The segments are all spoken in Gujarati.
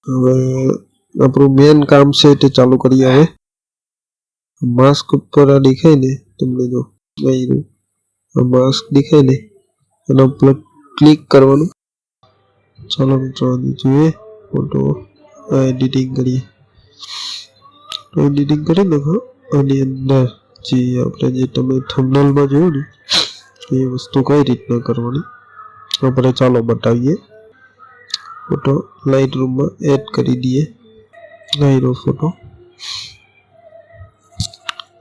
હવે આપણું મેન કામ છે તે ચાલુ કરીએ। હવે માસ્ક ઉપર આ દેખાય ને તમને, જો અહીં માસ્ક દેખાય ને એના ઉપર ક્લિક કરવાનું। ચાલો મિત્રો જોઈએ ફોટો એડિટિંગ કરીએ। એડિટિંગ કરી નાખો આની અંદર જે આપણે જે તમે થંબનેલમાં જોયું ને એ વસ્તુ કઈ રીતના કરવાની આપણે ચાલો બતાવીએ। फोटो लाइट रूम में एड करी दिए। लाइरो फोटो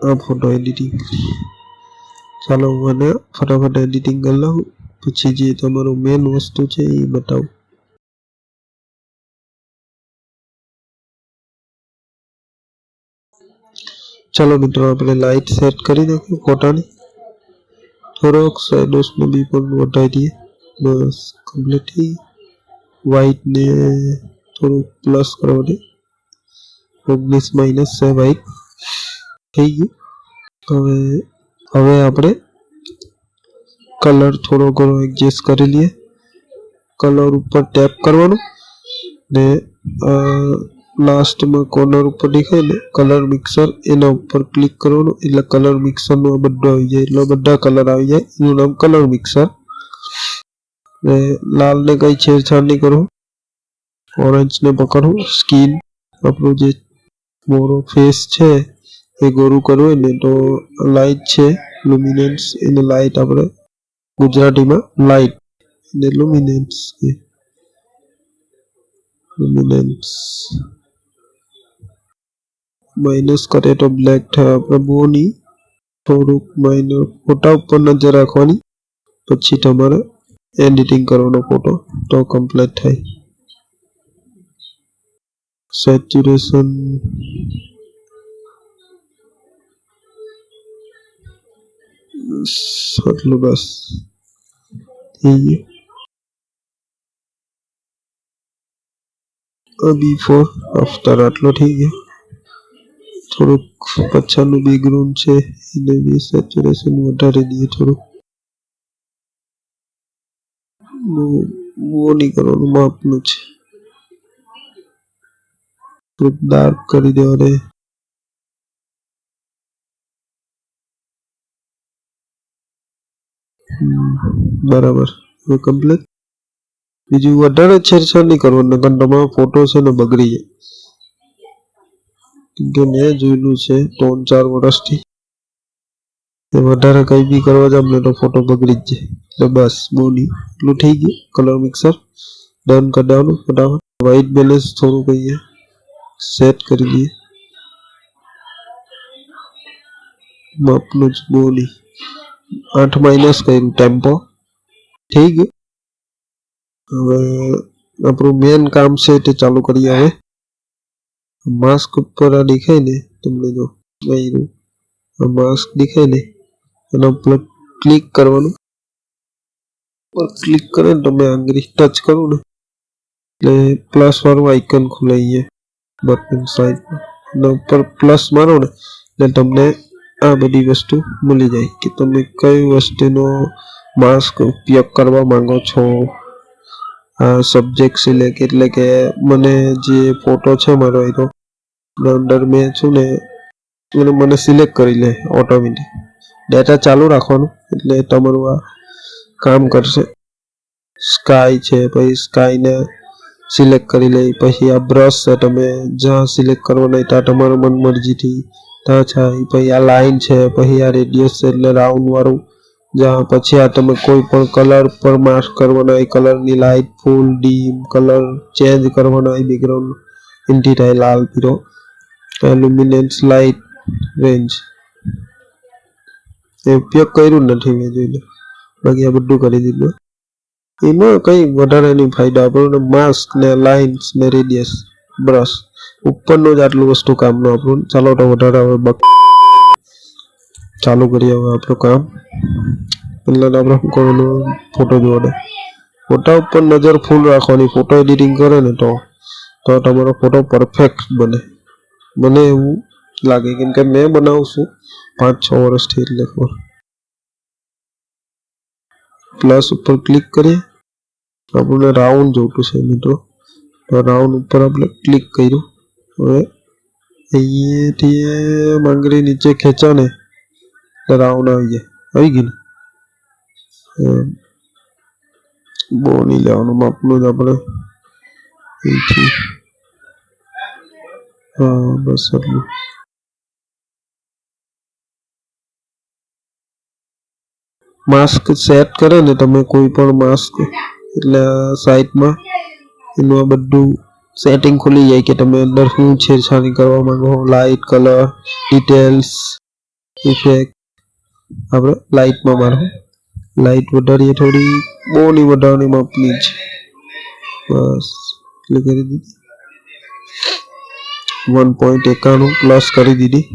आ फोटो एडिटिंग चलो मैंने फटाफट एडिटिंग कर लूँ पछी जे तमारो मेन वस्तु है ये बताओ। चलो मित्रों अपने लाइट सेट करी नाखी फोटा ने थोड़ोक शेडोस में भी बढ़ाई दिए बस कम्प्लीट। व्हाइट ने थोड़ा प्लस करवा दे 19 माइनस है व्हाइट થઈ ગયું। હવે આપણે કલર થોડો ઘણો એડજસ્ટ કરી લઈએ। કલર ઉપર ટેપ કરવાનું ને લાસ્ટ માં કોર્નર ઉપર દેખાય ને કલર મિક્સર એના ઉપર ક્લિક કરવાનું એટલે કલર મિક્સર નો બધો આવી જાય એટલે બધા કલર આવી જાય એનું નામ કલર મિક્સર। ને લાલ ने कई छेड़छाड़ नहीं करो। ऑरेंज ने पकड़ो स्किन આપણું જે મોરો ફેસ છે એ ગોરું કરવું ને તો લાઇટ છે લ્યુમિનેન્સ એને લાઇટ આપણે ગુજરાતીમાં લાઇટ ને લ્યુમિનેન્સ લ્યુમિનેન્સ માઇનસ કરે તો બ્લેક થાય। આપણે બોની થોડુંક માઇનર ફોટા ઉપર નજર રાખવાની પછી તમારે एडिटिंग करवानो फोटो तो कम्प्लीट थाय। सैचुरेशन बस बिफोर आफ्टर आटलो ठीक है। थोड़ा पछानु बैकग्राउंड है इने भी सैचुरेशन वधारी दिए थोड़ा वो नहीं करवानुं मापनुं छे थोड़ा डार्क करी देवानुं। बराबर હવે કમ્પ્લીટ। બીજું વધારે છેડછાડ નહીં કરવાનું નકર તમારો ફોટો છે ને બગડી જાય કેમકે મેં જોયેલું છે 3-4 વર્ષથી વધારે કઈ બી કરવા જામ ને તો ફોટો બગડી જ જાય એટલે બસ બહુ નહીં એટલું થઈ ગયું। કલર મિક્સર ડન કરી દેવાનું ફટાફટ। વ્હાઇટ બેલેન્સ થોડું કહીએ સેટ કરી દઈએ માપનું જ બહુ નહીં 8 માઇનસ કર્યું ટેમ્પો થઈ ગયું। હવે આપણું મેન કામ છે તે ચાલુ કરીએ। હવે માસ્ક ઉપર આ દેખાય ને તમને, જો અહીં માસ્ક દેખાય ને એના ઉપર ક્લિક કરવાનું। પર ક્લિક કરે ને તમે આંગળી ટચ કરો ને એટલે પ્લસ વાળું આઇકન ખુલે અહીંયા બટન સાઈડમાં એના ઉપર પ્લસ મારો ને એટલે તમને આ બધી વસ્તુ મળી જાય કે તમે કઈ વસ્તુનો માસ્ક ઉપયોગ કરવા માંગો છો। સબ્જેક્ટ સિલેક્ટ એટલે કે મને જે ફોટો છે મારો એનો અંદર મેં છું ને એને મને સિલેક્ટ કરી લે ઓટોમેટિક। ડેટા ચાલુ રાખવાનું એટલે તમારું આ કામ કરશે। સ્કાય છે પછી સ્કાયને સિલેક્ટ કરી લે પછી આ બ્રશ છે તમે જ્યાં સિલેક્ટ કરવાના ત્યાં તમારો મન મરજીથી ત્યાં છે। પછી આ લાઈન છે પછી આ રેડિયસ છે એટલે રાઉન્ડ વાળું જ્યાં પછી આ તમે કોઈ પણ કલર પર માસ્ક કરવાના એ કલરની લાઇટ ફૂલ ડીમ કલર ચેન્જ કરવાના એ બેકગ્રાઉન્ડ ઇન્ટી થાય લાલ પીળો લ્યુમિનેન્સ લાઇટ રેન્જ એ ઉપયોગ કર્યું નથી મેં જોઈ લો બાકી આ બધું કરી દીધું। એમાં કઈ વધારે નહીં ફાયદા આપણને માસ્ક ને લાઇન્સ ને રેડિયસ બ્રશ ઉપરનું જ આટલું વસ્તુ કામનું આપણું। ચાલો તો વધારે હવે ચાલુ કરીએ હવે આપણું કામ। પહેલા આપણે શું કરવાનું ફોટો જોવાનો ફોટા ઉપર નજર ફૂલ રાખવાની। ફોટો એડિટિંગ કરે ને તો તમારો ફોટો પરફેક્ટ બને મને એવું લાગે કેમ કે મેં બનાવું છું 5-6 વર્ષથી એટલે પ્લસ ઉપર ક્લિક કરીએ આપણને રાઉન્ડ જોતું છે મિત્રો તો રાઉન્ડ ઉપર આપણે ક્લિક કર્યું. હવે અહીંયાથી માંગરી નીચે ખેંચો ને તો રાઉન્ડ આવી ગયું ને. બહુ નહીં લેવાનું, માપનું જ આપણે અહીંથી. હા બસ એટલું. માસ્ક સેટ કરે ને તમે કોઈ પણ માસ્ક, એટલે સાઈડમાં એનું આ બધું સેટિંગ ખુલી જાય કે તમે અંદર શું છેડછાણી કરવા માંગો, લાઇટ, કલર, ડિટેલ્સ, ઇફેક્ટ. આપણે લાઇટમાં મારો લાઇટ વધારીએ થોડી, બહુ નહીં વધારવાની, માપની જ. બસ એટલે કરી દીધી. 1.91 પ્લસ કરી દીધી.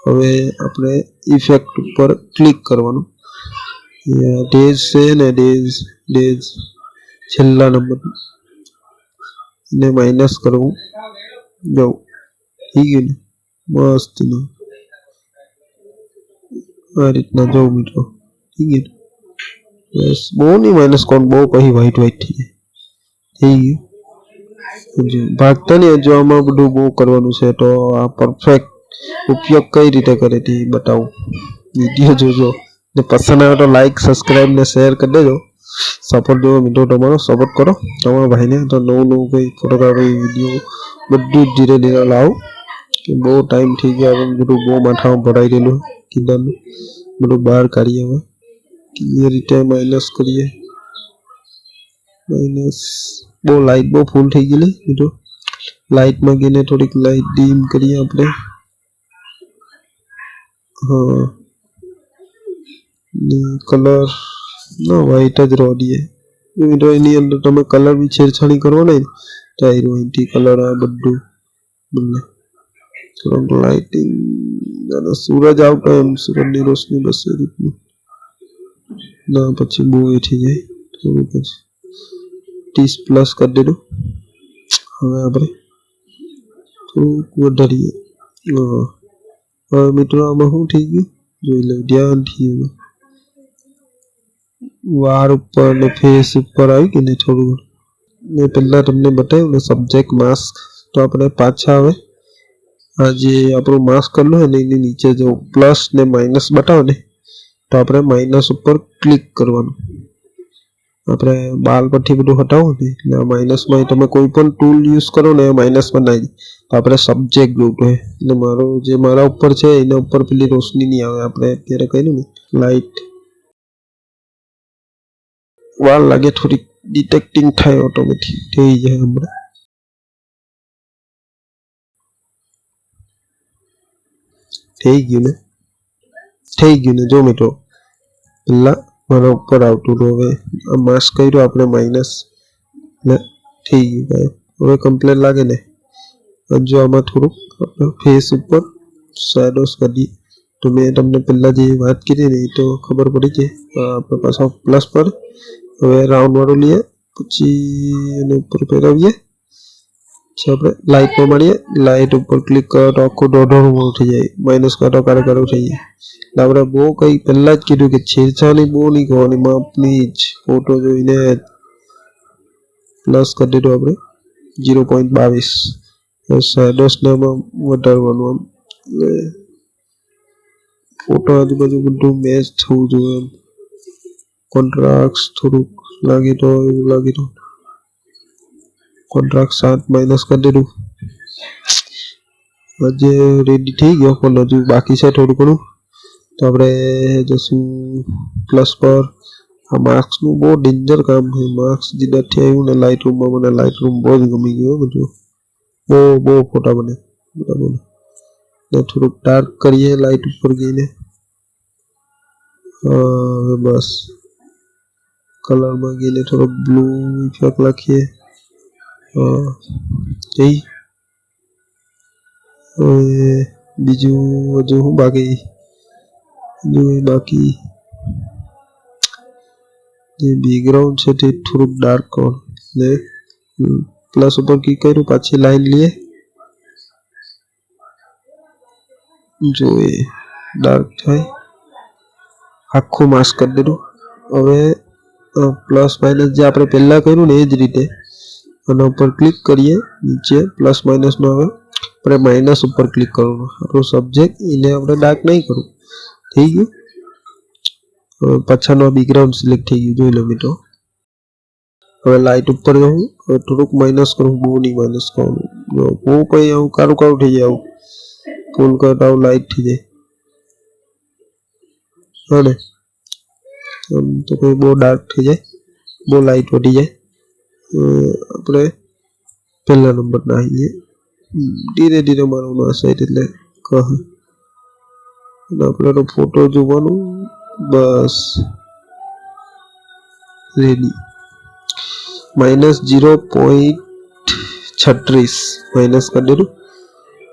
હવે આપણે ઇફેક્ટ ઉપર ક્લિક કરવાનું. ડેઝ છે ને, ડેઝ છેલ્લા નંબર ને માઇનસ કરવું. જો થઈ ગયું ને મસ્ત ને આ રીતના જો મિત્રો થઈ ગયું. બસ બહુ નહીં માઇનસ કોણ, બહુ પછી વ્હાઈટ થઈ જાય. થઈ ગયું. ભાગતા નહીં જો, આમાં બધું બહુ કરવાનું છે. તો આ પરફેક્ટ ઉપયોગ કઈ રીતે કરે તે બતાવું. વિડીયો જોજો ને પસંદ આવે તો લાઈક, સબસ્ક્રાઈબ ને શેર કરી દેજો. સપોર્ટ જોવો મિત્રો, તમારો સપોર્ટ કરો તમારા ભાઈને. તો નવું કંઈ ફોટોગ્રાફી વિડીયો બધું જ ધીરે ધીરે લાવું. કે બહુ ટાઈમ થઈ ગયો, બધું બહુ માથામાં ભરાઈ રહેલું કીધાનું, બધું બહાર કાઢીએ. હવે એ રીતે માઇનસ કરીએ. માઇનસ બહુ લાઇટ બહુ ફૂલ થઈ ગયેલી મિત્રો. લાઇટમાં ગઈને થોડીક લાઇટ ડીમ કરીએ આપણે. હા કલર ના વ્હાઈટ જ રહો દઈએ મિત્રો. એની અંદર તમે કલર બી છેડછાણી કરો ને તો અહીંથી કલર આ બધું બદલે. થોડુંક લાઇટિંગ અને સૂરજ આવતો એમ, સૂરજની રોશની બસ એ રીતનું ના, પછી બહુ એ થઈ જાય. થોડું પછી 30 પ્લસ કરી દીધું. હવે આપણે થોડુંક વધારીએ. હવે મિત્રો આમાં શું થઈ ગયું જોઈ લો ધ્યાનથી. વાળ ઉપર ને ફેસ ઉપર આવી ગયું ને થોડું. મેં પહેલા તમને બતાવ્યું ને સબ્જેક્ટ માસ્ક. તો આપણે પાછા હવે આ જે આપણું માસ્ક કરેલું હોય ને એની નીચે જો પ્લસ ને માઇનસ બતાવે ને તો આપણે માઇનસ ઉપર ક્લિક કરવાનું. આપણે બાલ પરથી બધું હટાવો ને એટલે માઇનસમાં તમે કોઈ પણ ટૂલ યુઝ કરો ને એ માઇનસમાં ના જાય. તો આપણે સબ્જેક્ટ જોતું હોય એટલે જે મારા ઉપર છે એના ઉપર પેલી રોશની નહીં આવે. આપણે અત્યારે કહ્યું ને લાઇટ વાર લાગે, થોડીક ડિટેક્ટિંગ થાય, ઓટોમેટિક થઈ જાય હમણાં. થઈ ગયું ને જો મિત્રો. પેલા મારા ઉપર આવતું હતું, હવે આ માસ્ક કર્યું આપણે માઇનસ ને થઈ ગયું. હવે કમ્પ્લેટ લાગે ને. જો આમાં થોડુંક ફેસ ઉપર શેડોસ કરીએ તો મેં તમને પહેલા જે વાત કરી ને એ તો ખબર પડી છે. આપણે પાછા પ્લસ પર હવે રાઉન્ડ વાળું લઈએ, પછી એને ઉપર ફેરવીએ. પછી આપણે લાઇટમાં મળીએ. લાઇટ ઉપર ક્લિક કરો તો આખું દોઢોળું થઈ જાય. માઇનસ કરો તો કાળું થઈ જાય. એટલે આપણે બહુ કંઈ પહેલાં જ કીધું કે છેડછાણી બહુ નહીં કરવાની, માપની જ. ફોટો જોઈને પ્લસ કરી દીધું આપણે 0.22. શેડોસને આમાં વધારવાનું. આમ ફોટો આજુબાજુ બધું મેચ થવું જોઈએ. એમ કોન્ટ્રાસ્ટ થોડુંક લાગે તો એવું લાગે તો કોન્ટ્રાસ્ટ 7 માઇનસ કરી દીધું. આજે રેડી થઈ ગયો, પણ હજુ બાકી છે થોડું ઘણું. તો આપણે જશું પ્લસ પર. આ માર્ક્સનું બહુ ડેન્જર કામ છે. માર્ક્સ જીદાથી આવ્યું ને લાઇટ રૂમમાં, મને લાઇટ રૂમ બહુ જ ગમી ગયો. બધું બહુ ફોટા બને બરાબર. ને થોડુંક ડાર્ક કરીએ લાઇટ ઉપર ગઈને. હવે બસ કલરમાં ગઈને થોડોક બ્લુ ઇફેક્ટ લખીએ. બીજું હજુ શું બાકી જે બેકગ્રાઉન્ડ છે તે થોડુંક ડાર્ક કરો. ને પ્લસ ઉપર ક્લિક કર્યું, પાછી લાઈન લઈએ. જો એ ડાર્ક થાય, આખું માસ્ક કરી દીધું. હવે પ્લસ માઇનસ જે આપણે પહેલા કર્યું ને એ જ રીતે આના ઉપર ક્લિક કરીએ, નીચે પ્લસ માઇનસ નો આવે, આપણે માઇનસ ઉપર ક્લિક કરવાનું. આપણો સબ્જેક્ટ એને આપણે ડાર્ક નહીં કરવું. થઈ ગયું. પાછળનો બેકગ્રાઉન્ડ સિલેક્ટ થઈ ગયું, જોઈ લો મિત્રો. હવે લાઇટ ઉપર જવું, હવે થોડુંક માઇનસ કરું, બહુ નહીં માઇનસ કરવાનું. બહુ કંઈ આવું કારું કારું થઈ જાય, આવું ફૂલ કટ આવું લાઇટ થઈ જાય. હા ને, આમ તો કોઈ બહુ ડાર્ક થઈ જાય, બહુ લાઇટ વધી જાય. આપણે પહેલા નંબર ના આવીએ, ધીરે ધીરે મારવાનું આ સાઈડ, એટલે કહે આપણે ફોટો જોવાનું. બસ રેડી. -0.36 માઇનસ કરી દેવું.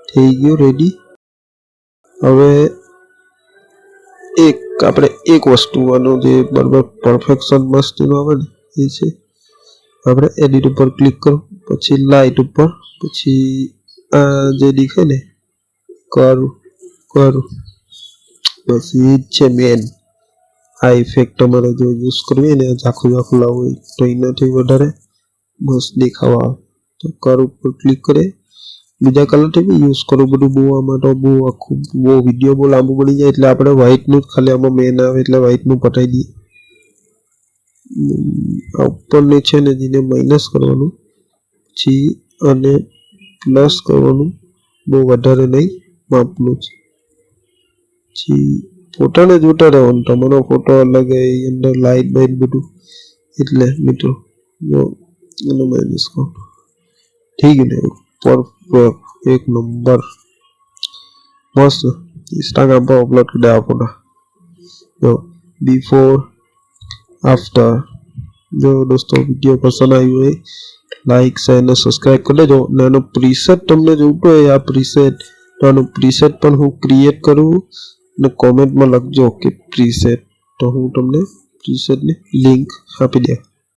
થઈ ગયું, રેડી. હવે આપણે એક વસ્તુ જે બરાબર પરફેક્શન મસ્ત આવે ને એ છે. આપણે એડિટ ઉપર ક્લિક કરો, પછી લાઇટ ઉપર, પછી આ જે દેખાય ને કરું બસ એ જ છે મેન. આ ઇફેક્ટ તમારે જો યુઝ કરવી ને ઝાખું લાવવું હોય તો એનાથી વધારે મસ્ત દેખાવા આવે. તો કર ઉપર ક્લિક કરે, બીજા કલરથી બી યુઝ કરો. બધું બહુ આમાં તો બહુ આખું બહુ વિડીયો બહુ લાંબુ બની જાય, એટલે આપણે વ્હાઇટનું જ ખાલી આમાં મેન આવે એટલે વ્હાઇટનું પતાવી દઈએ. આ ઉપરની છે ને જેને માઇનસ કરવાનું, પછી અને પ્લસ કરવાનું, બહુ વધારે નહીં, માપનું જ. પછી ફોટાને જોતા રહેવાનું, તમારો ફોટો અલગ અંદર લાઇટ બાઇટ બધું, એટલે મિત્રો જો એને માઇનસ કરો. થઈ ગયું ને, પરફેક્ટ, એક નંબર, મસ્ત. ઇન્સ્ટાગ્રામ પર અપલોડ કરી દેવા ફોટા. જો બિફોર આફ્ટર. જો દોસ્તો વિડીયો પસંદ આવ્યો હોય લાઈક શેર અને સબસ્ક્રાઇબ કરી દેજો. અને આનો પ્રીસેટ તમને જોઈતો હોય, આ પ્રીસેટ તો આનું પ્રીસેટ પણ હું ક્રિએટ કરું, અને કોમેન્ટમાં લખજો કે પ્રીસેટ, તો હું તમને પ્રીસેટની લિંક આપી દઉં.